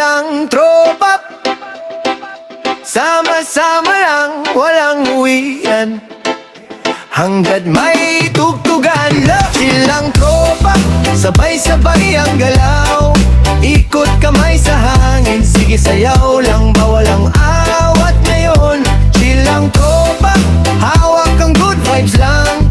lang tropa, sama-sama lang, walang uwian, hanggat may tugtugan. Chill lang tropa, sabay-sabay ang galaw, ikot kamay sa hangin, sige sayaw lang ba walang awat ngayon. Chill lang tropa, hawak ang good vibes lang,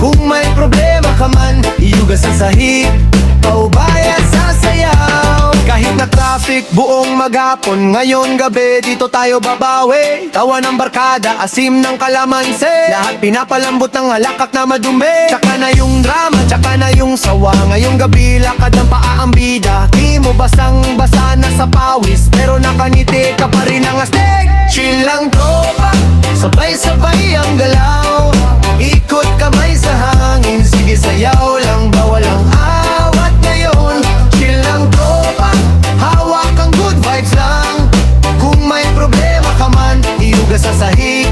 kung may problema ka man, iyugas ang sahig, paubaya sa sayaw. Kahit na traffic buong maghapon, ngayon gabi dito tayo babawi. Tawa ng barkada, asim ng kalamansi, lahat pinapalambot ng halakak na madumi. Tsaka na yung drama, tsaka na yung sawa, ngayong gabi lakad ng paaambida. Di mo basang-basa na sa pawis, pero nakangiti ka pa rin ang astig. Chill lang tropa, sabay-sabay ang galaw, ikot kamay sa hangin, sige sayaw lang ba walang awat ngayon. Chill lang tropa, hawak ang good vibes lang, kung may problema ka man, iugas sa sahig,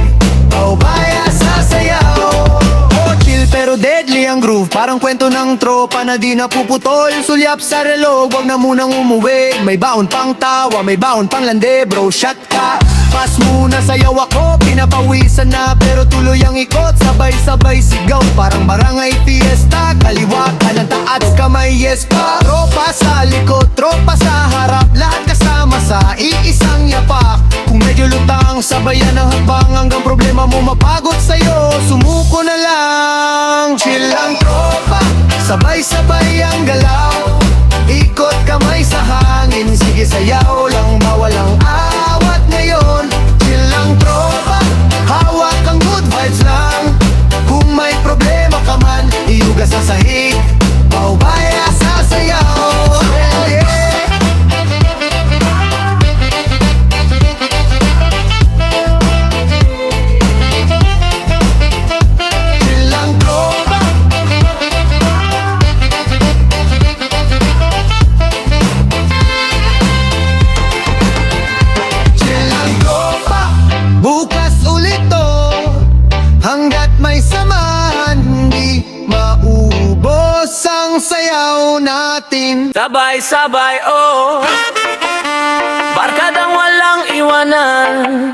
paubaya sa sayaw. Oh chill pero deadly ang groove, parang kwento ng tropa na di napuputol. Sulyap sa relog, wag na munang umuwi, may baon pang tawa, may baon pang lande, bro shot ka. Pas muna sayaw ako, pinapawisan na pero tuloy ang ikot, sabay-sabay sigaw, parang barangay fiesta. Kaliwa, kanan, taas, kamay, yes pa. Tropa sa likod, tropa sa harap, lahat kasama sa iisang yapak. Kung medyo lutang, sabayan ang habang, hanggang problema mo mapagod sa'yo, sumuko na lang. Chill lang tropa, sabay-sabay ang galaw, ikot kamay sa hangin, sige sayaw lang ba walang awat ngayon. Chill lang tropa, hawak ang good vibes lang, kung may problema ka man, iugas sa sahig, paubaya sa sayaw. Chill lang tropa, chill lang tropa, bukas ulit to, hanggat may samahan, hindi maubos ang sayaw natin. Sabay-sabay, oh, barkadang walang iwanan,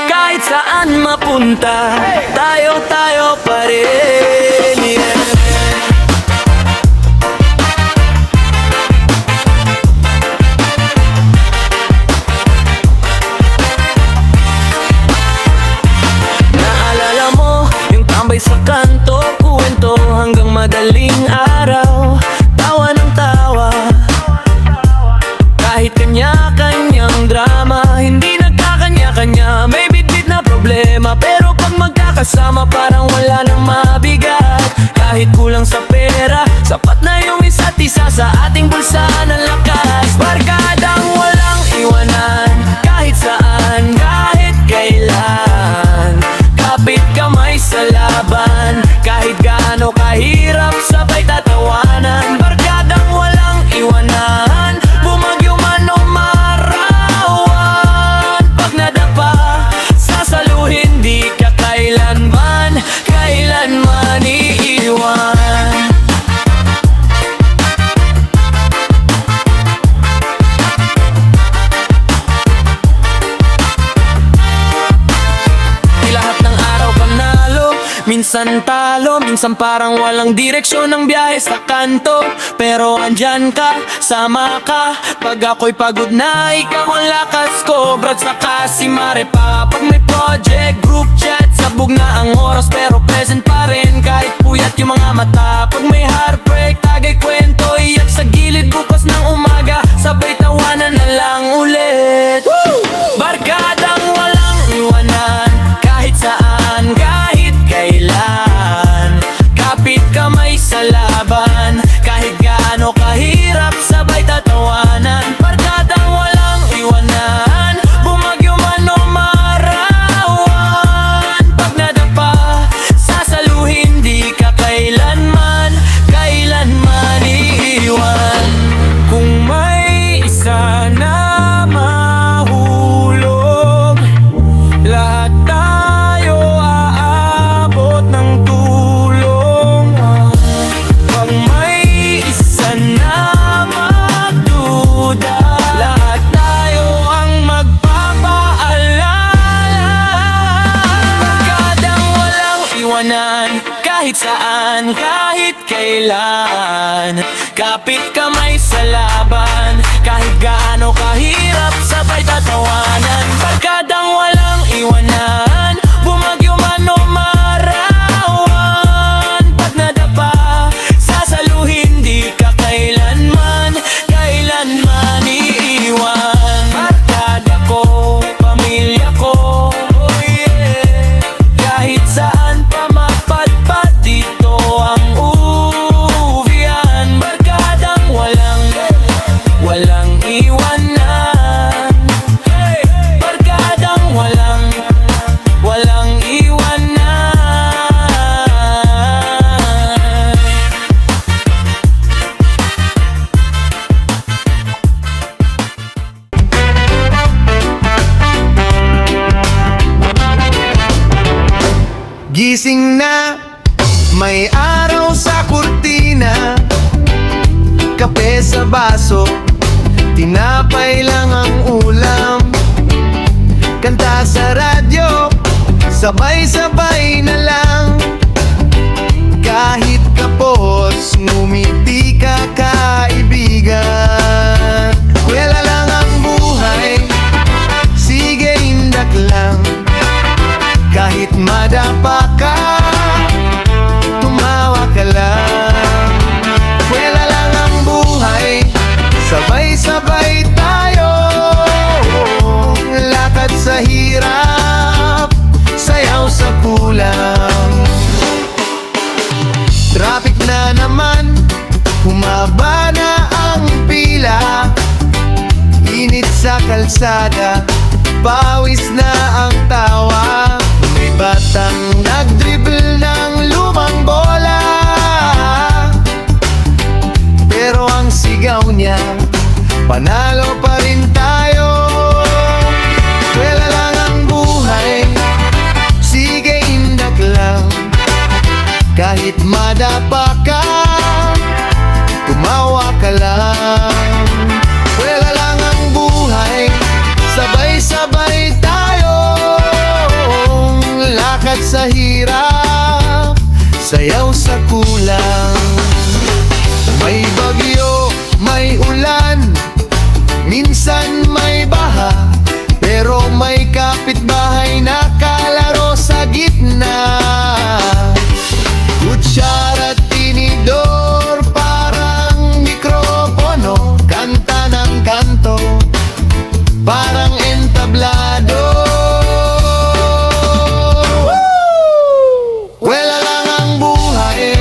kahit saan mapunta, tayo-tayo pa rin, yeah. Naalala mo yung tambay sa kanto, kuwento hanggang madaling araw, tawa ng tawa, kahit kanya-kanyang drama, hindi nagkakanya-kanya, may bitbit na problema, pero pag magkakasama parang wala nang mabigat. Kahit kulang sa pera, sapat na yung isa't isa sa ating bulsa ng lakas. Barkadang walang iwanan, kahit saan, kahit kailan, kapit kamay sa laban, kahit gaano kahirap, sabay tatawanan. Barkadang walang iwanan, bumagyo man o marawan, pag nadapa, sasaluhin, di ka kailanman, kailanman iiwan. Di lahat ng araw panalo, minsan talo, minsan parang walang direksyon ng biyahe sa kanto, pero andyan ka, sama ka, pag ako'y pagod na, ikaw ang lakas ko. Brad sa kasimare pa, pag may project, group chat, sabog na ang oras pero present pa rin, kahit puyat yung mga mata. Pag may heartbreak, tagay kwento, iyak sa gilid, bukas ng umaga, sabay tawanan na lang ulit. Barkadang walang iwanan, kahit saan, kahit kailan, kapit kamay sa laban, kahit gaano kahirap, sabay tatawanan. Barkadang walang iwanan, bumagyo man o marawan, pag nadapa, sasaluhin, di ka kailanman, kailanman iiwan. kailan. Kapit kamay sa laban, kahit gaano kahirap, sabay tatawanan. Barkadang walang iwanan, bumagyo man o marawan. Pag nadapa, sasaluhin, di ka kailanman iiwan. Barkada ko, pamilya ko, oh yeah. Kahit saan pa mapadpad, dito ang uvian. Barkadang walang iwanan. Barkadang walang iwanan. Gising na, may araw sa kurtina, kape sa baso, tinapay lang ang ulam. Kanta sa radyo, sabay-sabay na lang. Kahit kapos, ngumiti ka kaibigan. Kwela lang ang buhay, sige indak lang. Kahit madapa ka, tumawa ka lang. Kwela lang ang buhay, sabay-sabay tayo. Lakad sa hirap, sayaw sa kulang. Traffic na naman, humaba na ang pila. Init sa kalsada, pawis na ang tawa. May batang nag-dribble ng lumang bola, pero ang sigaw niya, panalo pa rin tayo. Kwela lang ang buhay, sige indak lang. Kahit madapa ka, tumawa ka lang. Kwela lang ang buhay, sabay-sabay tayo. Lakad sa hirap, sayaw sa kulang. May bagyo, may ulan, minsan may baha, pero may kapitbahay na kalaro sa gitna. Kutsara at tinidor, parang mikropono, kanta ng kanto, parang entablado. Wala lang ang buhay,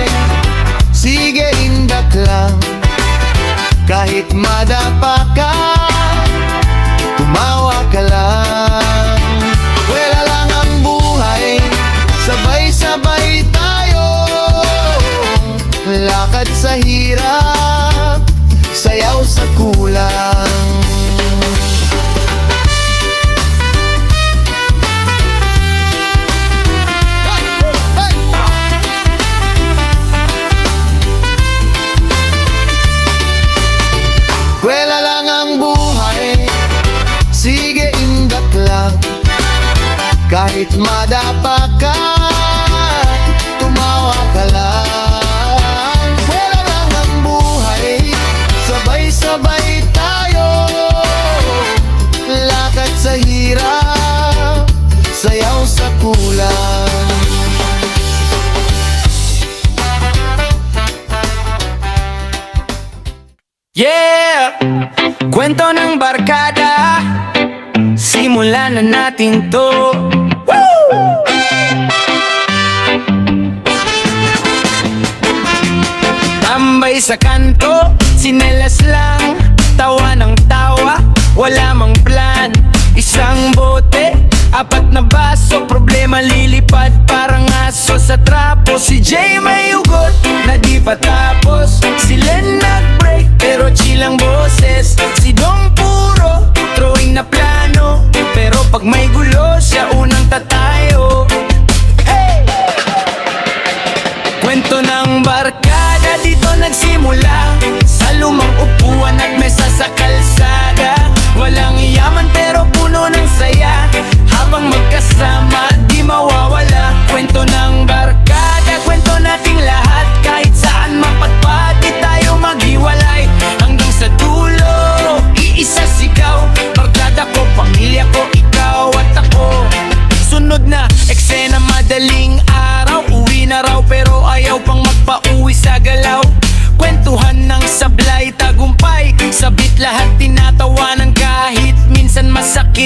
sige indak lang. Kahit madapa ka, tumawa ka lang. Wala lang ang buhay, sabay-sabay tayo. Lakad sa hirap, sayaw sa kulang. Kwela lang ang buhay, sige indak lang. Kahit madapa ka, tumawa ka lang. Kwela lang ang buhay, sabay-sabay tayo. Lakad sa hirap, sayaw sa kulang. Yeah! Kwento ng barkada, simulan na natin to. Woo! Tambay sa kanto, sinelas lang, tawa ng tawa, wala mang plan. Isang bote, apat na baso, problema lilipad parang aso sa trapo. Si Jay may ugot na di pa tapos, si Len nag-break pero chill ang boses. Si Dong puro throwing na plano, pero pag may gulo siya unang tatayo. Hey! Kwento ng barkada dito nagsimula, sa lumang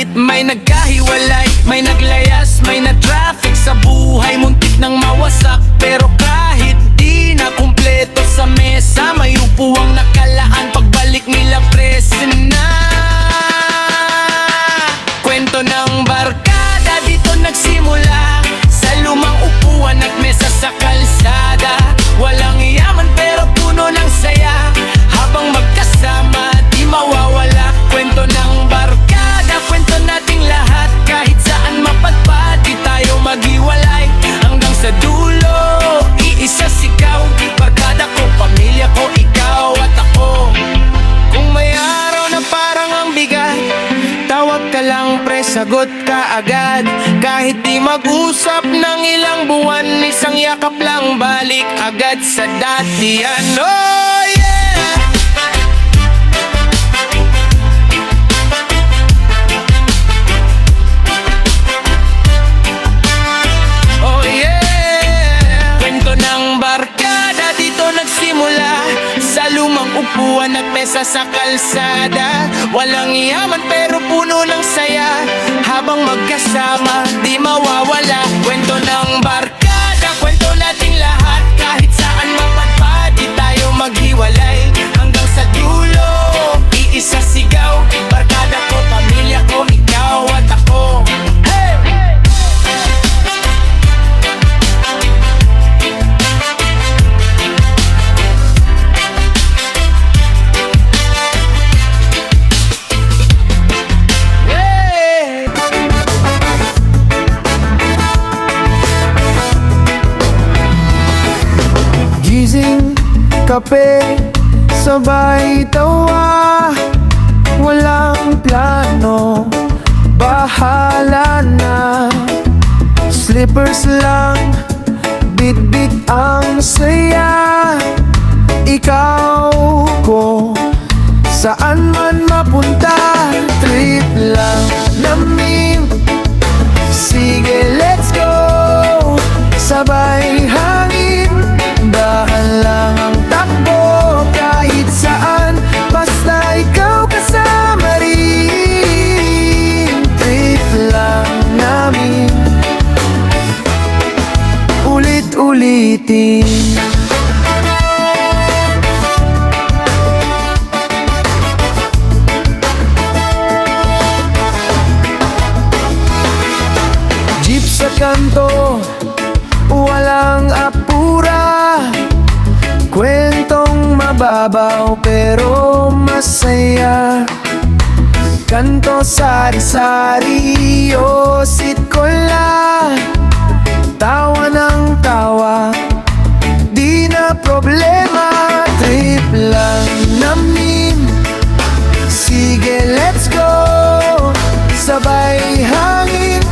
Kahit may nagkahiwalay, may naglayas, may na-traffic sa buhay, muntik nang mawasak. Pero kahit di na kumpleto sa mesa, may upuang nakalaan, pagbalik nila present na. Kwento ng barkada dito nagsimula, sa lumang upuan at mesa sa kalsada. Walang yaman pero puno ng saya, habang magkasama di mawawala. Kwento ng barkada, kwento nating lahat, kahit saan mapadpad di tayo maghiwalay. Hanggang sa dulo, iisa sigaw, barkada ko, pamilya ko, ikaw at ako. Kung may araw na parang ang bigat, tawag ka lang pre, sagot ka agad. Kahit di mag-usap ng ilang buwan, isang yakap lang, balik agad sa datian. Oh yeah! Oh yeah! Kwento ng barkada dito nagsimula, sa lumang upuan at mesa sa kalsada. Walang yaman pero puno ng saya, habang magkasama di mawawala. Kwento ng barkada, kwento nating lahat, kahit saan mapadpad di tayo maghiwalay. Hanggang sa dulo, iisa sigaw, barkada ko, pamilya ko, ikaw at ako. Hey! Gising, kape, sabay tawa, walang plano, bahala na. Slippers lang, bit-bit ang saya. Ikaw ko, saan man mapunta, trip lang namin. Sige, let's go, sabay hangin. Dahan lang ang takbo, kahit saan, basta ikaw kasama rin. Trip lang namin, ulit-ulitin. Jeep sa kanto, walang apura, kwentong mababaw pero masaya. Kanto sari-sari, yosit ko la, tawa ng tawa, di na problema. Trip lang namin, sige let's go, sabay hangin.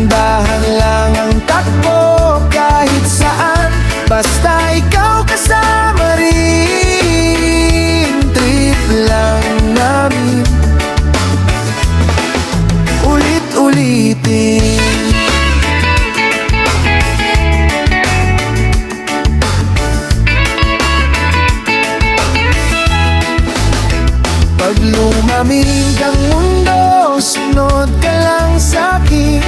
Dahan lang ang takbo, kahit saan, basta ikaw kasama rin. Trip lang namin, ulit-ulitin. Pag lumamig ang mundo, sunod ka lang sa'kin.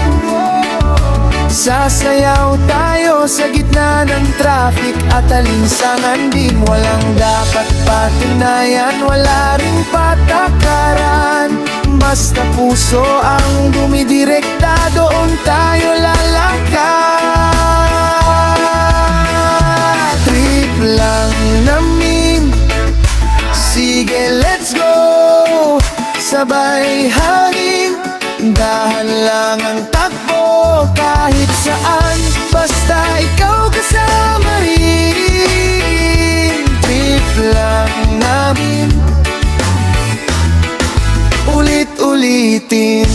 Sasayaw tayo sa gitna ng traffic at alinsangan din. Walang dapat patunayan, wala ring patakaran. Basta puso ang dumidirekta, doon tayo lalakad. Trip lang namin, sige let's go, sabay hangin. Dahan lang ang takbo, kahit saan, basta ikaw kasama rin. Trip lang namin, ulit-ulitin.